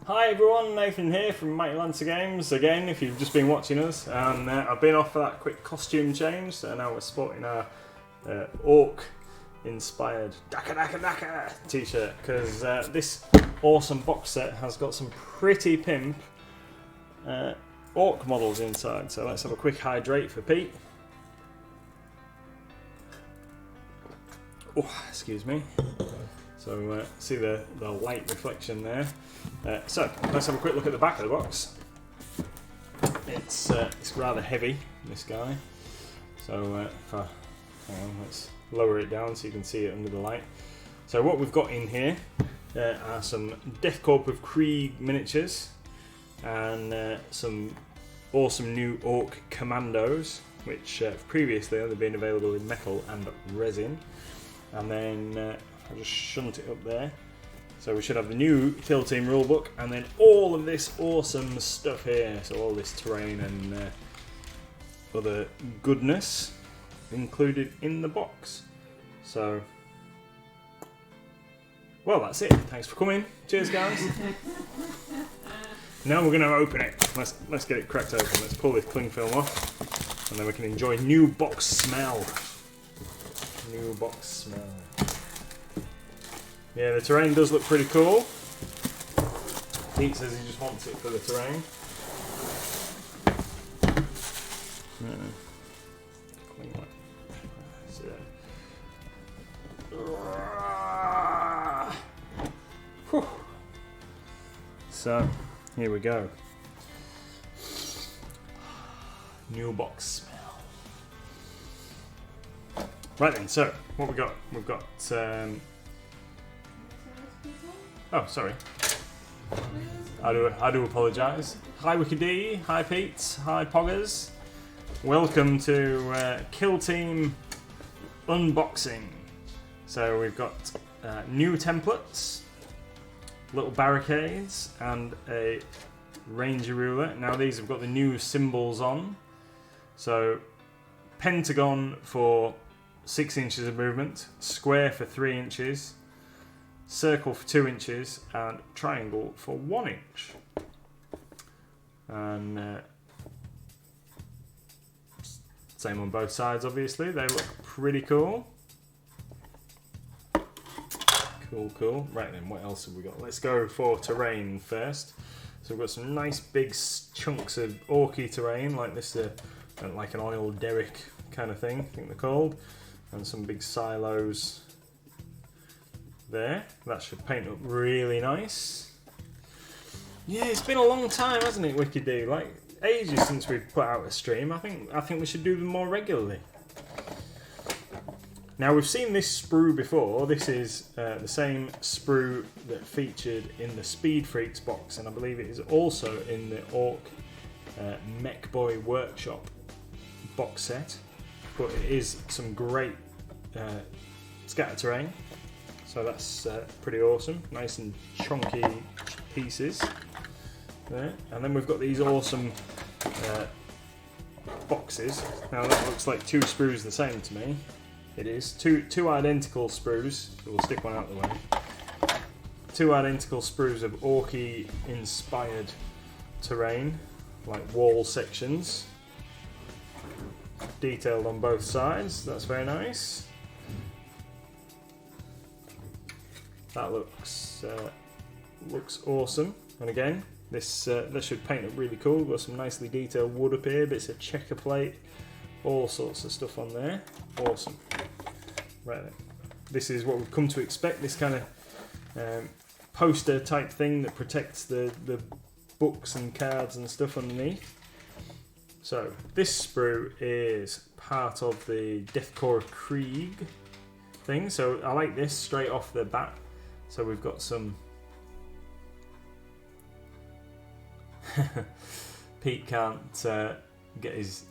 Hi everyone, Nathan here from Mighty Lancer Games again, if you've just been watching us, and I've been off for that quick costume change, so now we're sporting our Orc inspired Daka Daka Daka t-shirt, because this awesome box set has got some pretty pimp Orc models inside. So let's have a quick hydrate for Pete. Oh, excuse me. So see the light reflection there. So let's have a quick look at the back of the box. It's rather heavy, this guy. So hang on, let's lower it down so you can see it under the light. So what we've got in here are some Deathcore with Krieg miniatures and some awesome new Orc commandos, which previously only been available in metal and resin. And then I'll just shunt it up there. So we should have the new Kill Team rulebook and then all of this awesome stuff here. So all this terrain and other goodness included in the box. So, well, that's it. Thanks for coming. Cheers, guys. Now we're going to open it. Let's get it cracked open. Let's pull this cling film off and then we can enjoy new box smell. New box smell. Yeah, the terrain does look pretty cool. Pete says he just wants it for the terrain. So, here we go. New box smell. Right then, so what we got? We've got oh, sorry. I do apologise. Hi Wikid, hi Pete, hi Poggers. Welcome to Kill Team unboxing. So we've got new templates, little barricades, and a Ranger ruler. Now these have got the new symbols on. So pentagon for 6 inches of movement, square for 3 inches, circle for 2 inches, and triangle for 1 inch. And same on both sides, obviously. They look pretty cool. Cool. Right then, what else have we got? Let's go for terrain first. So we've got some nice big chunks of orky terrain, like this, like an oil derrick kind of thing, I think they're called, and some big silos there. That should paint up really nice. Yeah, it's been a long time, hasn't it, Wikid? Like ages since we've put out a stream. I think we should do them more regularly. Now we've seen this sprue before. This is the same sprue that featured in the Speed Freaks box, and I believe it is also in the Orc Mech Boy Workshop box set. But it is some great scatter terrain. So that's pretty awesome. Nice and chunky pieces there. And then we've got these awesome boxes. Now that looks like 2 sprues the same to me. It is. Two identical sprues. We'll stick one out the way. 2 identical sprues of Orky inspired terrain, like wall sections. Detailed on both sides. That's very nice. That looks awesome, and again, this should paint up really cool. We've got some nicely detailed wood up here, bits of checker plate, all sorts of stuff on there. Awesome. Right then, this is what we've come to expect. This kind of poster type thing that protects the books and cards and stuff underneath. So this sprue is part of the Deathcore Krieg thing. So I like this straight off the bat. So we've got some. Pete can't get his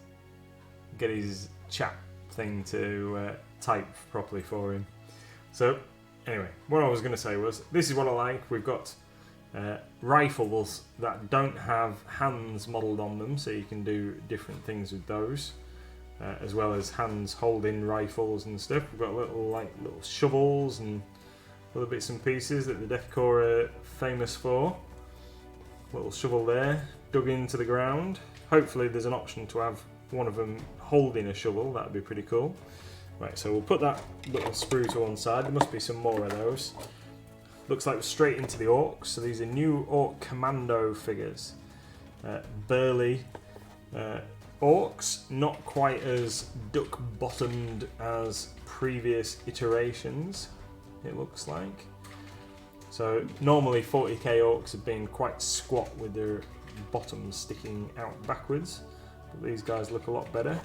chat thing to type properly for him. So anyway, what I was going to say was, this is what I like. We've got rifles that don't have hands modelled on them, so you can do different things with those, as well as hands holding rifles and stuff. We've got little shovels and other bits and pieces that the Deathcore are famous for. Little shovel there, dug into the ground. Hopefully there's an option to have one of them holding a shovel, that would be pretty cool. Right, so we'll put that little sprue to one side. There must be some more of those. Looks like we're straight into the Orcs. So these are new Orc Commando figures. Burly Orcs, not quite as duck-bottomed as previous iterations, it looks like. So normally 40k Orcs have been quite squat with their bottoms sticking out backwards, but these guys look a lot better.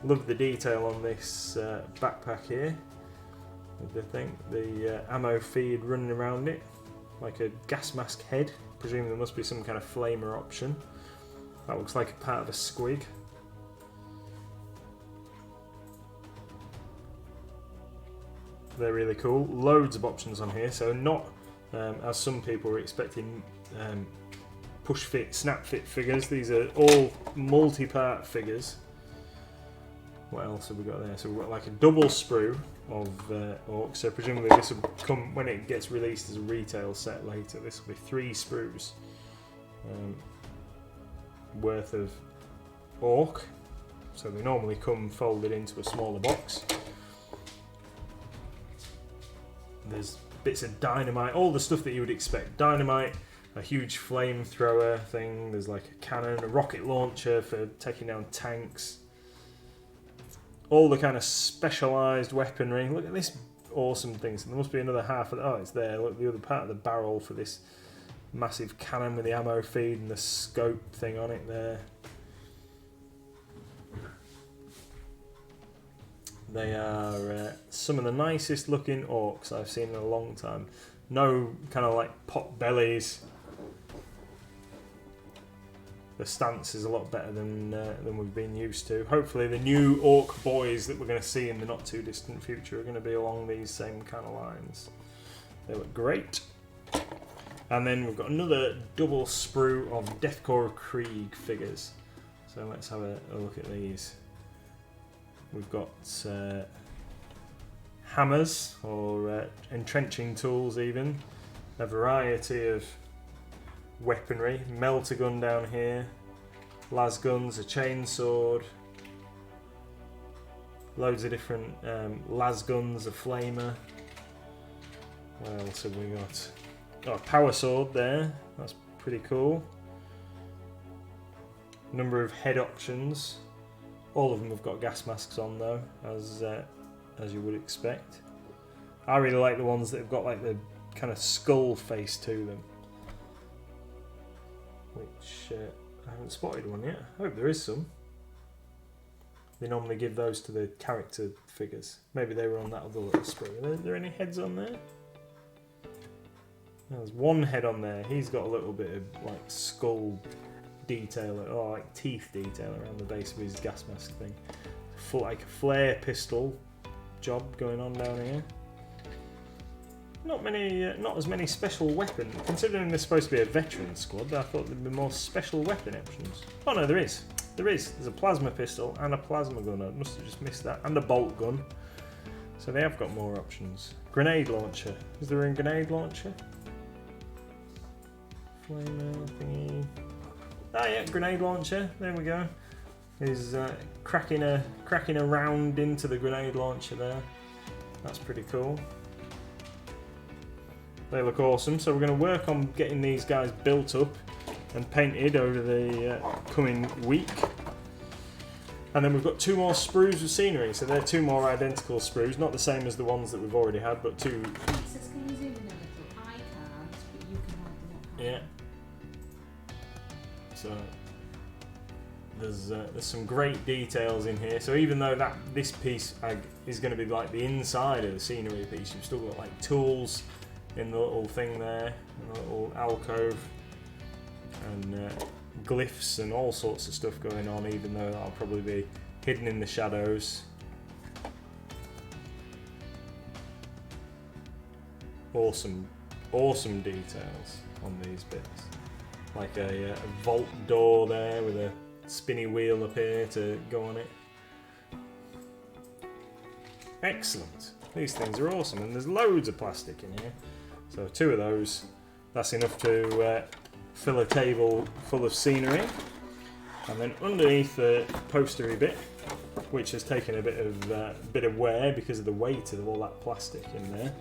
Love the detail on this backpack here. The ammo feed running around it, like a gas mask head. Presume there must be some kind of flamer option. That looks like a part of a squig. They're really cool. Loads of options on here, so not as some people were expecting push fit, snap fit figures. These are all multi-part figures. What else have we got there? So we've got like a double sprue of Orcs. So presumably this will come when it gets released as a retail set later. This will be 3 sprues worth of Orc. So they normally come folded into a smaller box. There's bits of dynamite, all the stuff that you would expect. Dynamite, a huge flamethrower thing. There's like a cannon, a rocket launcher for taking down tanks. All the kind of specialised weaponry. Look at this awesome thing. So there must be another half of oh, it's there. Look, the other part of the barrel for this massive cannon with the ammo feed and the scope thing on it there. They are some of the nicest looking Orcs I've seen in a long time. No kind of like pot bellies. The stance is a lot better than we've been used to. Hopefully the new Orc boys that we're going to see in the not too distant future are going to be along these same kind of lines. They look great. And then we've got another double sprue of Deathcore Krieg figures. So let's have a look at these. We've got hammers or entrenching tools even. A variety of weaponry, melter gun down here, las guns, a chainsword, loads of different las guns, a flamer. What else have we got? Oh, a power sword there, that's pretty cool. Number of head options. All of them have got gas masks on though, as you would expect. I really like the ones that have got like the kind of skull face to them. Which I haven't spotted one yet. I hope there is some. They normally give those to the character figures. Maybe they were on that other little sprue. Are there any heads on there? There's one head on there. He's got a little bit of like skull detail, or like teeth detail around the base of his gas mask thing. Like a flare pistol job going on down here. Not as many special weapons. Considering there's supposed to be a veteran squad, I thought there'd be more special weapon options. Oh no, there is. There's a plasma pistol and a plasma gun. I must have just missed that. And a bolt gun. So they have got more options. Grenade launcher. Is there a grenade launcher? Flamer thingy. Ah yeah, grenade launcher. There we go. He's cracking a round into the grenade launcher there. That's pretty cool. They look awesome. So we're going to work on getting these guys built up and painted over the coming week. And then we've got 2 more sprues of scenery. So they're 2 more identical sprues, not the same as the ones that we've already had, but 2. So it's going to zoom in a little. I can't, but you can hold them up. Yeah. So there's some great details in here. So even though this piece is going to be like the inside of the scenery piece, you've still got like tools in the little thing there, in the little alcove, and glyphs and all sorts of stuff going on, even though that'll probably be hidden in the shadows. Awesome details on these bits. Like a vault door there with a spinny wheel up here to go on it. Excellent. These things are awesome, and there's loads of plastic in here. So 2 of those, that's enough to fill a table full of scenery. And then underneath the postery bit, which has taken a bit of wear because of the weight of all that plastic in there,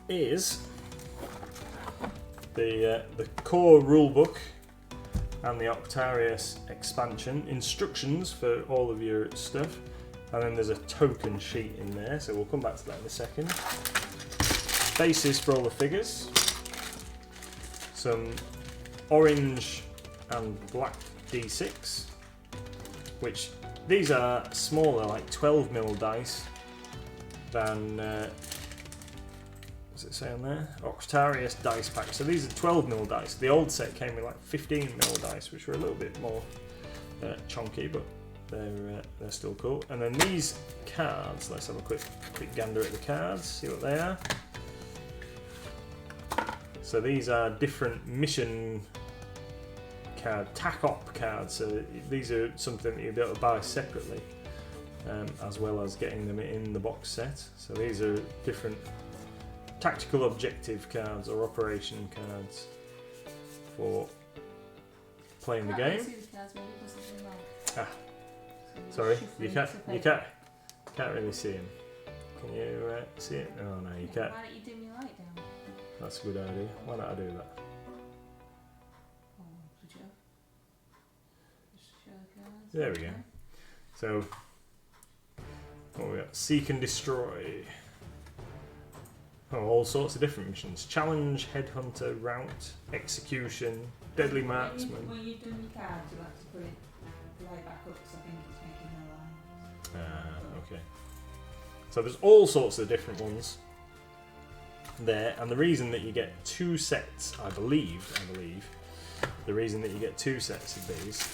is the core rulebook and the Octarius expansion, instructions for all of your stuff, and then there's a token sheet in there, so we'll come back to that in a second. Bases for all the figures, some orange and black D6, which these are smaller, like 12mm dice than what's it say on there? Octarius dice pack. So these are 12mm dice. The old set came with like 15mm dice, which were a little bit more chunky, but they're still cool. And then these cards. Let's have a quick gander at the cards. See what they are. So these are different mission card, TAC-OP cards. So these are something that you'll be able to buy separately, as well as getting them in the box set. So these are different tactical objective cards or operation cards for playing the game. Ah, sorry, you can't really see him. Can you see it? Oh no, you can't. Why don't you dim your light down? That's a good idea. Why don't I do that? There we go. So, what we got? Seek and destroy. Oh, all sorts of different missions. Challenge, headhunter, route, execution, deadly marksman. When you've done your cards, you'll have to put it right back up because I think it's making no line. Okay. So there's all sorts of different ones there, and the reason that you get two sets, I believe, the reason that you get two sets of these,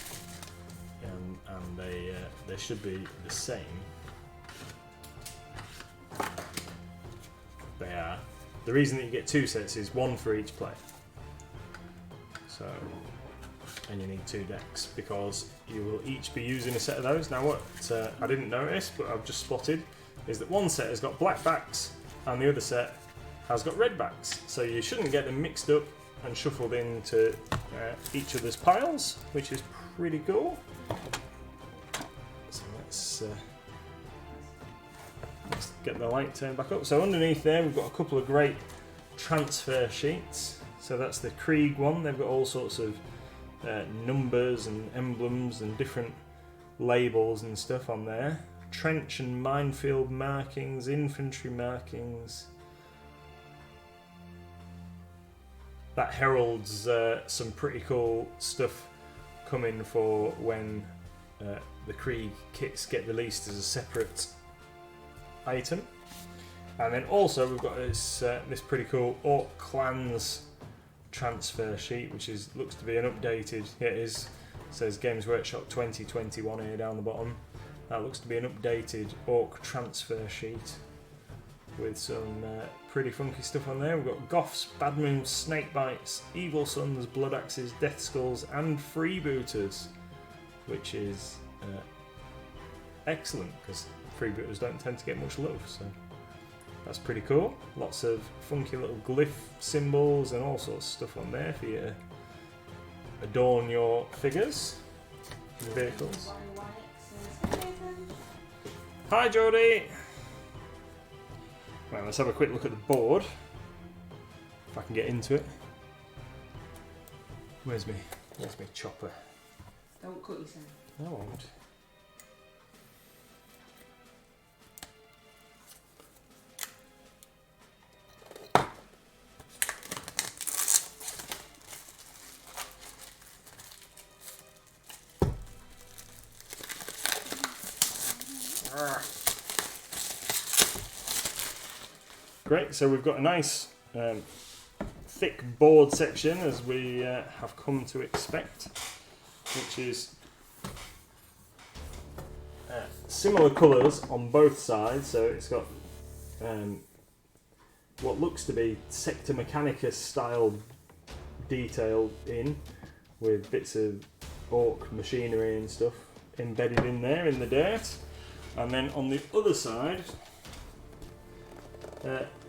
and they should be the same. They are. The reason that you get two sets is one for each player. So, and you need two decks because you will each be using a set of those. Now what I didn't notice, but I've just spotted, is that one set has got black backs and the other set has got red backs. So you shouldn't get them mixed up and shuffled into each other's piles, which is pretty cool. So let's get the light turned back up. So underneath there we've got a couple of great transfer sheets. So that's the Krieg one. They've got all sorts of numbers and emblems and different labels and stuff on there. Trench and minefield markings, infantry markings. That heralds some pretty cool stuff coming for when the Krieg kits get released as a separate item. And then also we've got this pretty cool Orc Clans transfer sheet, which looks to be an updated. Yeah, it is. It says Games Workshop 2021 here down the bottom. That looks to be an updated Orc transfer sheet with some pretty funky stuff on there. We've got Goths, Badmoons, Snakebites, Evil Sons, Blood Axes, Death Skulls, and Freebooters, which is excellent because freebooters don't tend to get much love. So that's pretty cool. Lots of funky little glyph symbols and all sorts of stuff on there for you to adorn your figures and vehicles. Hi Jodie! Right, let's have a quick look at the board. If I can get into it. Where's me chopper? Don't cut yourself. No, I won't. Great, so we've got a nice thick board section as we have come to expect, which is similar colours on both sides. So it's got what looks to be Sector Mechanicus style detail in, with bits of Orc machinery and stuff embedded in there in the dirt. And then on the other side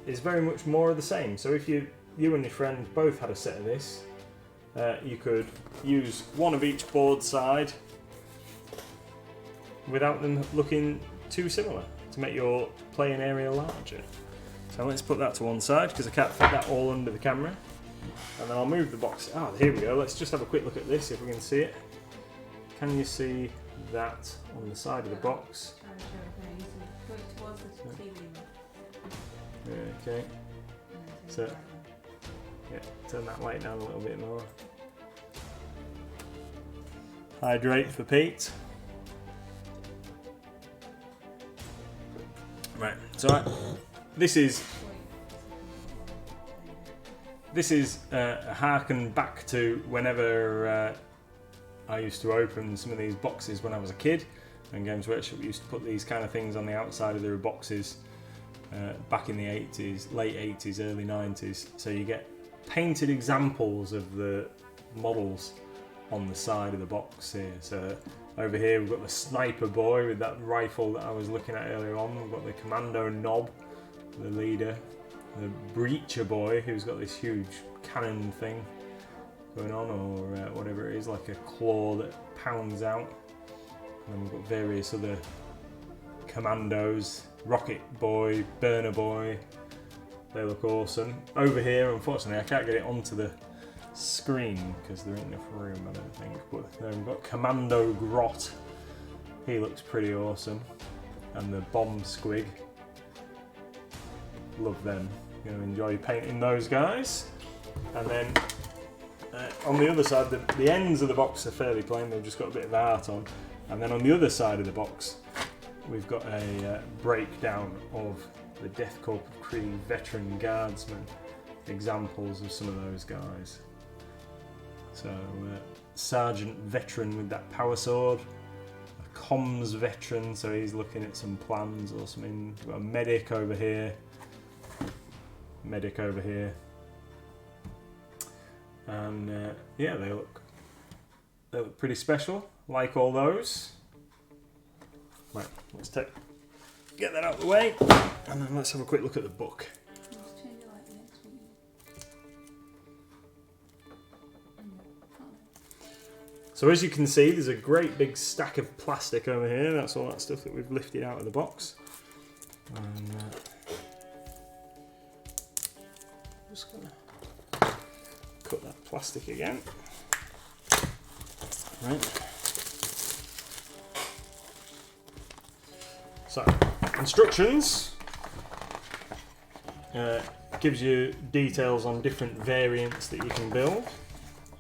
is very much more of the same. So if you you and your friend both had a set of this, you could use one of each board side without them looking too similar to make your playing area larger. So let's put that to one side because I can't fit that all under the camera. And then I'll move the box. Ah, here we go. Let's just have a quick look at this if we can see it. Can you see that on the side of the box? Okay. So, yeah, turn that light down a little bit more. Hydrate for Pete. Right, so this is harken back to whenever I used to open some of these boxes when I was a kid, and Games Workshop used to put these kind of things on the outside of their boxes back in the 80s, late 80s, early 90s. So you get painted examples of the models on the side of the box here. So over here we've got the sniper boy with that rifle that I was looking at earlier on. We've got the commando knob, the leader, the breacher boy who's got this huge cannon thing going on, or whatever it is, like a claw that pounds out. And then we've got various other commandos, rocket boy, burner boy. They look awesome. Over here, unfortunately, I can't get it onto the screen because there ain't enough room, I don't think. But then we've got Commando Grot. He looks pretty awesome. And the Bomb Squig. Love them. Going to enjoy painting those guys. And then on the other side, the ends of the box are fairly plain. They've just got a bit of art on. And then on the other side of the box, we've got a breakdown of the Deathcore of Krieg veteran guardsmen. Examples of some of those guys. So, Sergeant veteran with that power sword, a comms veteran, so he's looking at some plans or something. We've got a medic over here, and yeah, they look pretty special, like all those. Right, let's get that out of the way, and then let's have a quick look at the book. So as you can see, there's a great big stack of plastic over here. That's all that stuff that we've lifted out of the box. And I'm just going to cut that plastic again. Right. So, instructions. Gives you details on different variants that you can build.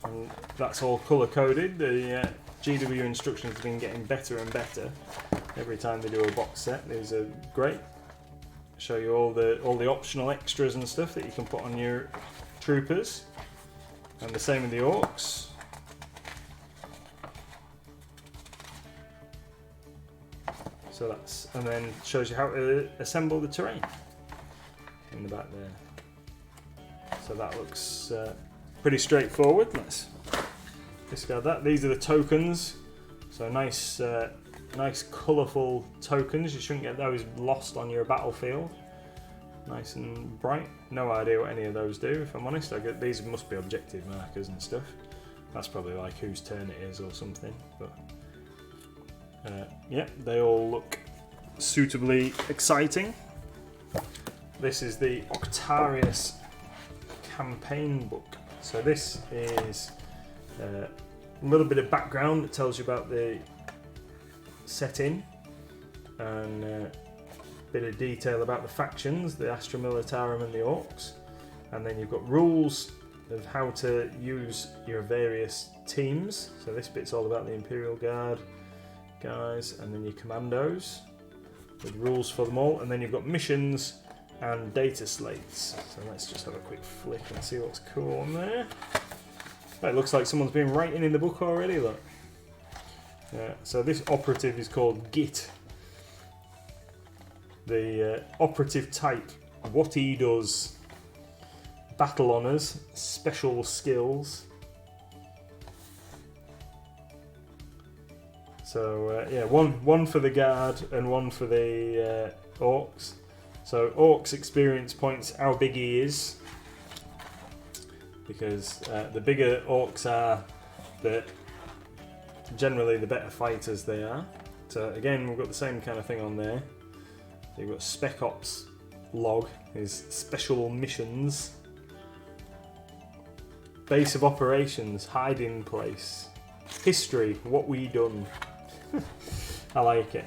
And that's all colour coded. The GW instructions have been getting better and better every time they do a box set. These are great. Show you all the optional extras and stuff that you can put on your troopers, and the same with the orcs. So that's, and then shows you how to assemble the terrain in the back there. So that looks pretty straightforward. Let's discard that. These are the tokens. So nice, nice colourful tokens. You shouldn't get those lost on your battlefield. Nice and bright. No idea what any of those do, if I'm honest. These must be objective markers and stuff. That's probably like whose turn it is or something. But yeah, they all look suitably exciting. This is the Octarius campaign book. So this is a little bit of background that tells you about the setting, and a bit of detail about the factions, the Astra Militarum and the Orcs. And then you've got rules of how to use your various teams. So this bit's all about the Imperial Guard guys, and then your commandos with rules for them all. And then you've got missions and data slates. So let's just have a quick flick and see what's cool on there. It looks like someone's been writing in the book already, look. So this operative is called Git. The operative type, what he does, battle honours, special skills. So yeah, one for the guard and one for the orcs. So orcs experience points, how big he is. because the bigger orcs are, generally the better fighters they are. So again, we've got the same kind of thing on there. So you've got Spec Ops log, is special missions. Base of operations, hiding place. History, what we done. I like it.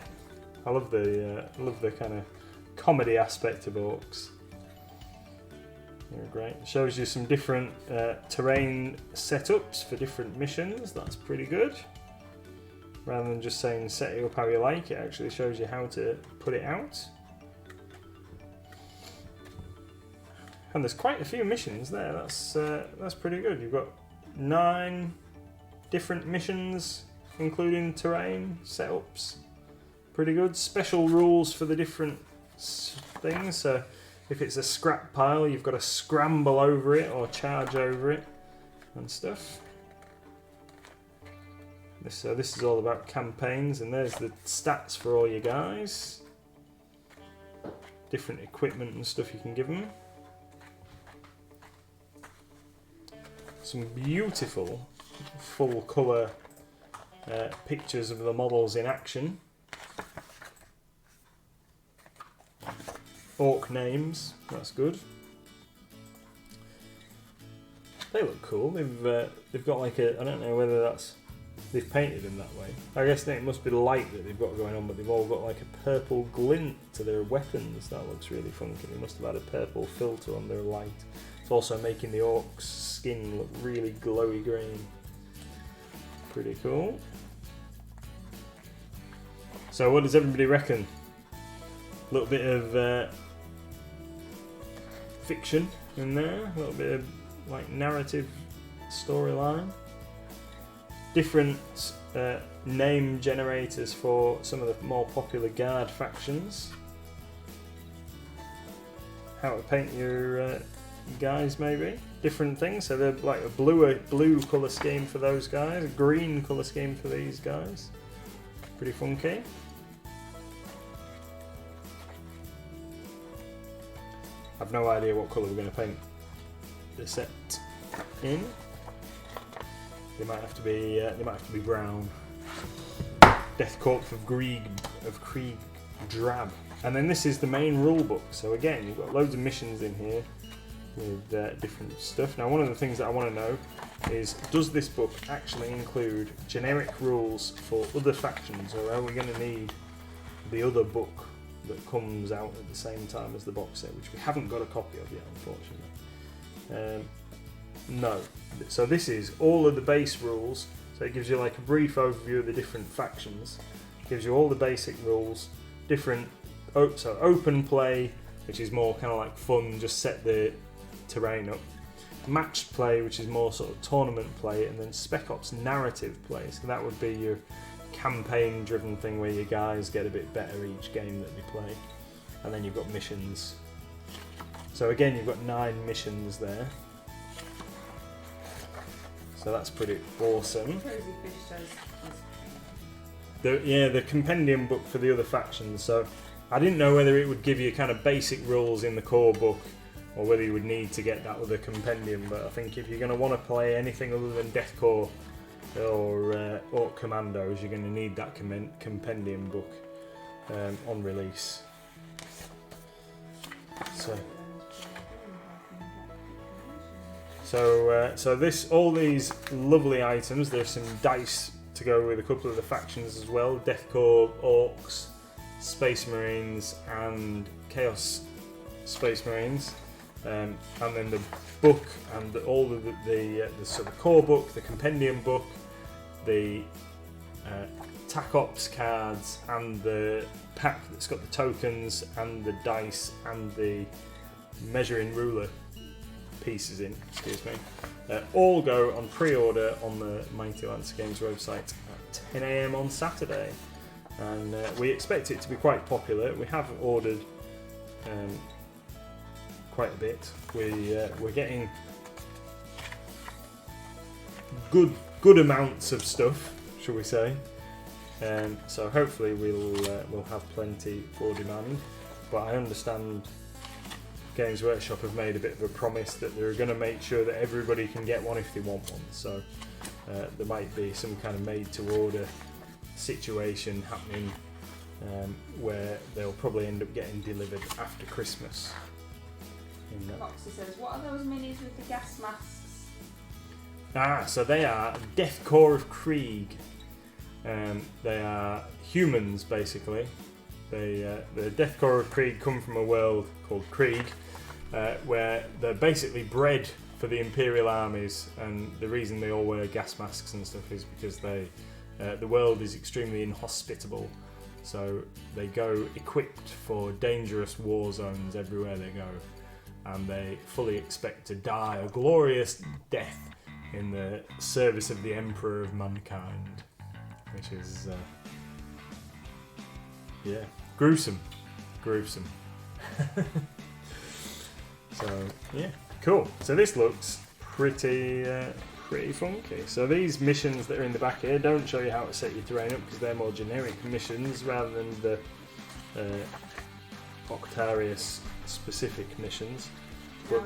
I love the kind of comedy aspect of Orcs. They're great. It shows you some different terrain setups for different missions. That's pretty good. Rather than just saying set it up how you like, it actually shows you how to put it out. And there's quite a few missions there. That's pretty good. You've got 9 different missions, including terrain setups. Pretty good. Special rules for the different things. So if it's a scrap pile, you've got to scramble over it or charge over it and stuff. This is all about campaigns, and there's the stats for all you guys. Different equipment and stuff you can give them. Some beautiful full colour pictures of the models in action. Orc names, that's good. They look cool. They've got like a, I don't know whether they've painted them that way. I guess it must be the light that they've got going on, but they've all got like a purple glint to their weapons. That looks really funky. They must have had a purple filter on their light. It's also making the orc's skin look really glowy green. Pretty cool. So what does everybody reckon? A little bit of fiction in there, a little bit of like narrative storyline. Different name generators for some of the more popular guard factions. How to paint your guys, maybe. Different things. So they're like a blue colour scheme for those guys, a green colour scheme for these guys. Pretty funky. I've no idea what colour we're going to paint the set in. They might have to be brown. Deathcore of Krieg drab. And then this is the main rule book. So again, you've got loads of missions in here with different stuff. Now, one of the things that I want to know is, does this book actually include generic rules for other factions, or are we going to need the other book that comes out at the same time as the box set, which we haven't got a copy of yet, unfortunately. No. So this is all of the base rules. So it gives you like a brief overview of the different factions. Gives you all the basic rules. So open play, which is more kind of like fun, just set the terrain up. Matched play, which is more sort of tournament play, and then Spec Ops narrative play. So that would be your campaign-driven thing where your guys get a bit better each game that they play. And then you've got missions. So again, you've got 9 missions there. So that's pretty awesome. The compendium book for the other factions. So I didn't know whether it would give you kind of basic rules in the core book, or whether you would need to get that with a compendium. But I think if you're going to want to play anything other than Deathcore or Orc Commandos, you're going to need that compendium book on release. So all these lovely items. There's some dice to go with a couple of the factions as well. Deathcore, Orcs, Space Marines, and Chaos Space Marines. And then the book and all of the sort of core book, the compendium book, the TAC Ops cards, and the pack that's got the tokens and the dice and the measuring ruler pieces in, all go on pre-order on the Mighty Lancer Games website at 10 AM on Saturday, and we expect it to be quite popular. We have ordered quite a bit. We're getting good amounts of stuff, shall we say? So hopefully we'll have plenty for demand. But I understand Games Workshop have made a bit of a promise that they're going to make sure that everybody can get one if they want one. So there might be some kind of made-to-order situation happening where they'll probably end up getting delivered after Christmas. Foxy says, what are those minis with the gas masks? So they are Deathcore of Krieg. They are humans, basically. The Deathcore of Krieg come from a world called Krieg, where they're basically bred for the Imperial armies, and the reason they all wear gas masks and stuff is because the world is extremely inhospitable, so they go equipped for dangerous war zones everywhere they go, and they fully expect to die a glorious death in the service of the Emperor of Mankind, which is gruesome. So yeah, cool. So this looks pretty funky. So these missions that are in the back here don't show you how to set your terrain up because they're more generic missions rather than the Octarius specific missions. But,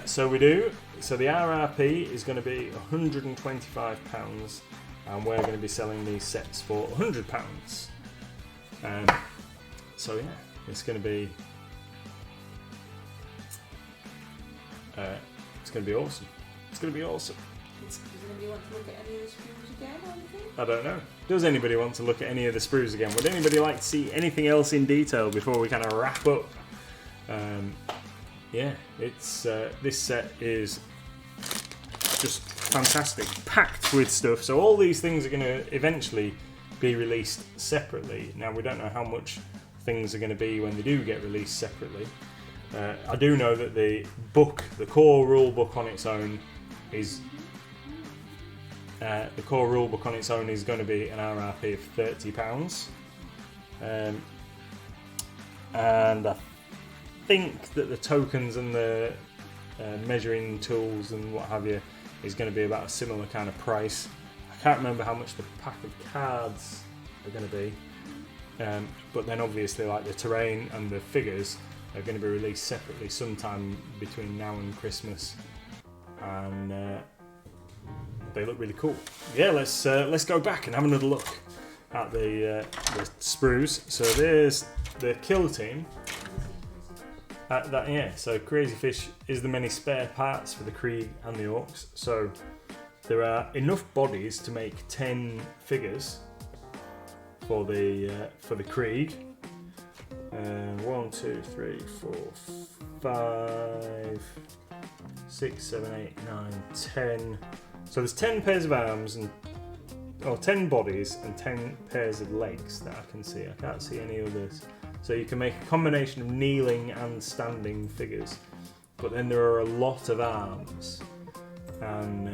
so we do. So the RRP is going to be £125, and we're going to be selling these sets for £100. So yeah, it's going to be awesome. It's going to be awesome. Does anybody want to look at any of the sprues again or anything? I don't know. Does anybody want to look at any of the sprues again? Would anybody like to see anything else in detail before we kind of wrap up? Yeah, it's this set is just fantastic, packed with stuff. So all these things are going to eventually be released separately. Now we don't know how much things are going to be when they do get released separately. I do know that the core rule book on its own is going to be an RRP of £30, and I think that the tokens and the measuring tools and what have you is going to be about a similar kind of price. I can't remember how much the pack of cards are going to be, but then obviously like the terrain and the figures are going to be released separately sometime between now and Christmas, and they look really cool. Yeah, let's go back and have another look at the sprues. So there's the kill team. So Crazy Fish is the many spare parts for the Krieg and the Orcs. So there are enough bodies to make 10 figures for the Krieg. 1, 2, 3, 4, 5, 6, 7, 8, 9, 10. So there's 10 pairs of arms and 10 bodies and 10 pairs of legs that I can see. I can't see any others. So you can make a combination of kneeling and standing figures, but then there are a lot of arms and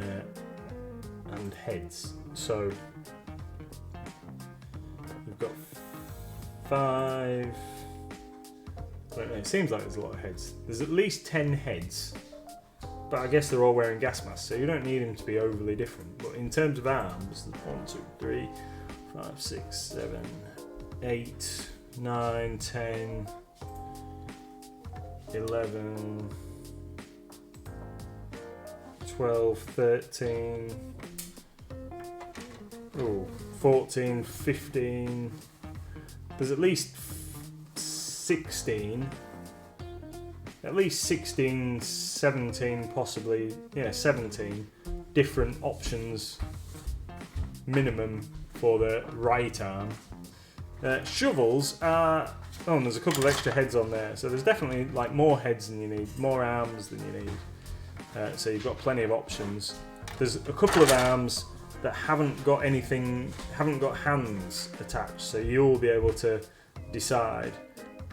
heads. So we've got 5. I don't know, it seems like there's a lot of heads. There's at least 10 heads, but I guess they're all wearing gas masks, so you don't need them to be overly different. But in terms of arms, 1, 2, 3, 5, 6, 7, 8, 9, 10, 11, 12, 13, 14, 15. There's at least 16, 17 possibly, 17 different options minimum for the right arm. Shovels are, and there's a couple of extra heads on there, so there's definitely like more heads than you need, more arms than you need, so you've got plenty of options. There's a couple of arms that haven't got hands attached, so you'll be able to decide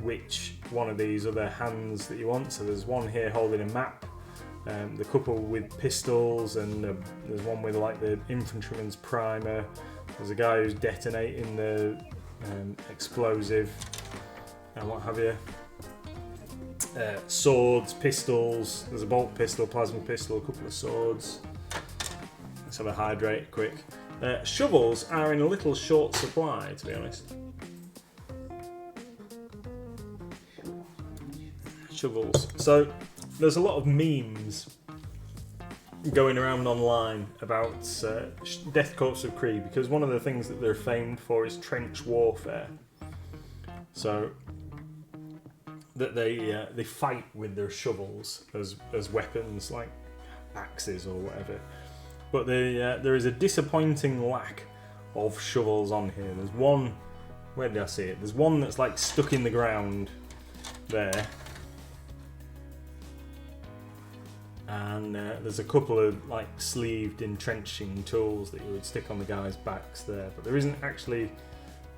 which one of these other hands that you want. So there's one here holding a map, the couple with pistols, and there's one with like the infantryman's primer. There's a guy who's detonating the explosive and what have you. Swords, pistols, there's a bolt pistol, plasma pistol, a couple of swords. Let's have a hydrate quick. Shovels are in a little short supply, to be honest. shovels. So there's a lot of memes going around online about Deathcore of Krieg, because one of the things that they're famed for is trench warfare. So that they fight with their shovels as weapons, like axes or whatever. But there is a disappointing lack of shovels on here. There's one. Where did I see it? There's one that's like stuck in the ground there. And there's a couple of like sleeved entrenching tools that you would stick on the guys' backs there. But there isn't actually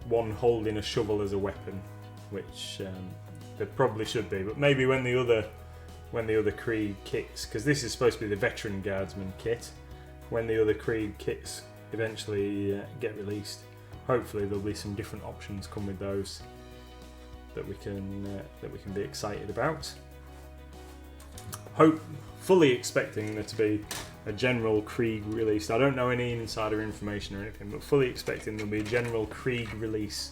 one holding a shovel as a weapon, which there probably should be. But maybe when the other Krieg kits, because this is supposed to be the veteran guardsman kit, when the other Krieg kits eventually get released, hopefully there'll be some different options come with those that we can be excited about. Fully expecting there to be a general Krieg release. I don't know any insider information or anything, but fully expecting there'll be a general Krieg release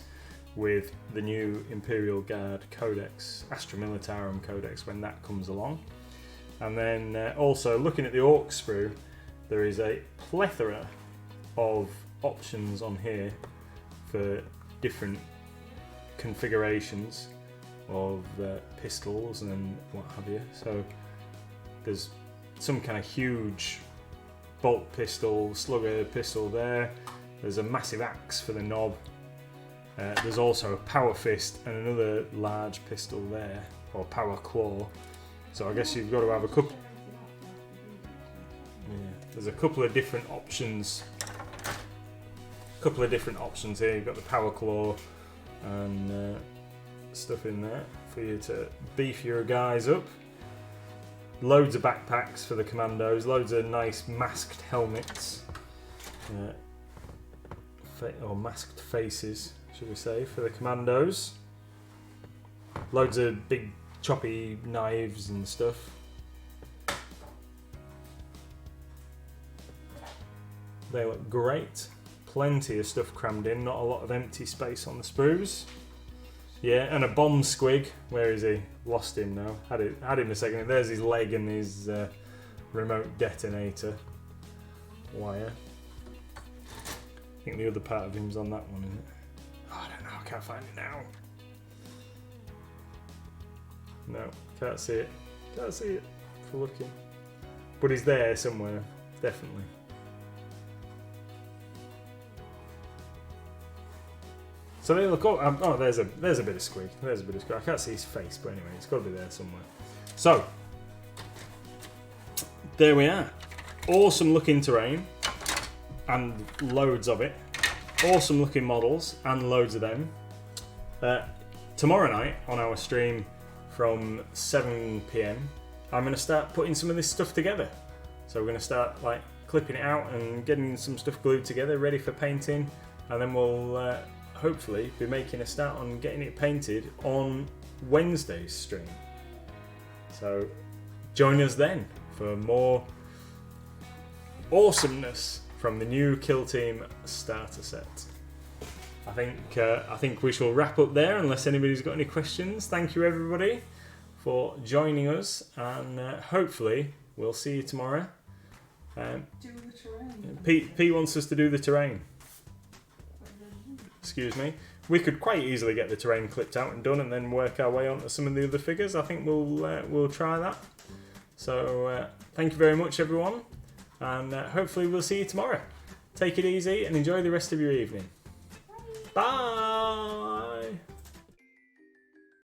with the new Imperial Guard Codex, Astra Militarum Codex, when that comes along. And then also looking at the Orc sprue, there is a plethora of options on here for different configurations of pistols and what have you. So there's some kind of huge bolt pistol, slugger pistol there. There's a massive axe for the knob. There's also a power fist and another large pistol there, or power claw. So I guess you've got to have a couple. Yeah, there's a couple of different options. Here. You've got the power claw and stuff in there for you to beef your guys up. Loads of backpacks for the commandos, loads of nice masked helmets, or masked faces, should we say, for the commandos. Loads of big choppy knives and stuff. They look great. Plenty of stuff crammed in, not a lot of empty space on the sprues. Yeah, and a bomb squig. Where is he? Lost him now. Had him a second. There's his leg and his remote detonator wire. I think the other part of him's on that one, isn't it? Oh, I don't know. I can't find it now. No, can't see it. Can't see it for looking. But he's there somewhere, definitely. So they look. Oh, there's a bit of squig. There's a bit of squig. I can't see his face, but anyway, it's got to be there somewhere. So there we are. Awesome looking terrain and loads of it. Awesome looking models and loads of them. Tomorrow night on our stream from 7 PM, I'm going to start putting some of this stuff together. So we're going to start like clipping it out and getting some stuff glued together, ready for painting, and then we'll hopefully be making a start on getting it painted on Wednesday's stream. So join us then for more awesomeness from the new Kill Team starter set. I think we shall wrap up there unless anybody's got any questions. Thank you everybody for joining us, and hopefully we'll see you tomorrow. Do the terrain. Pete wants us to do the terrain. Excuse me. We could quite easily get the terrain clipped out and done, and then work our way onto some of the other figures. I think we'll try that. So thank you very much, everyone, and hopefully we'll see you tomorrow. Take it easy and enjoy the rest of your evening. Bye.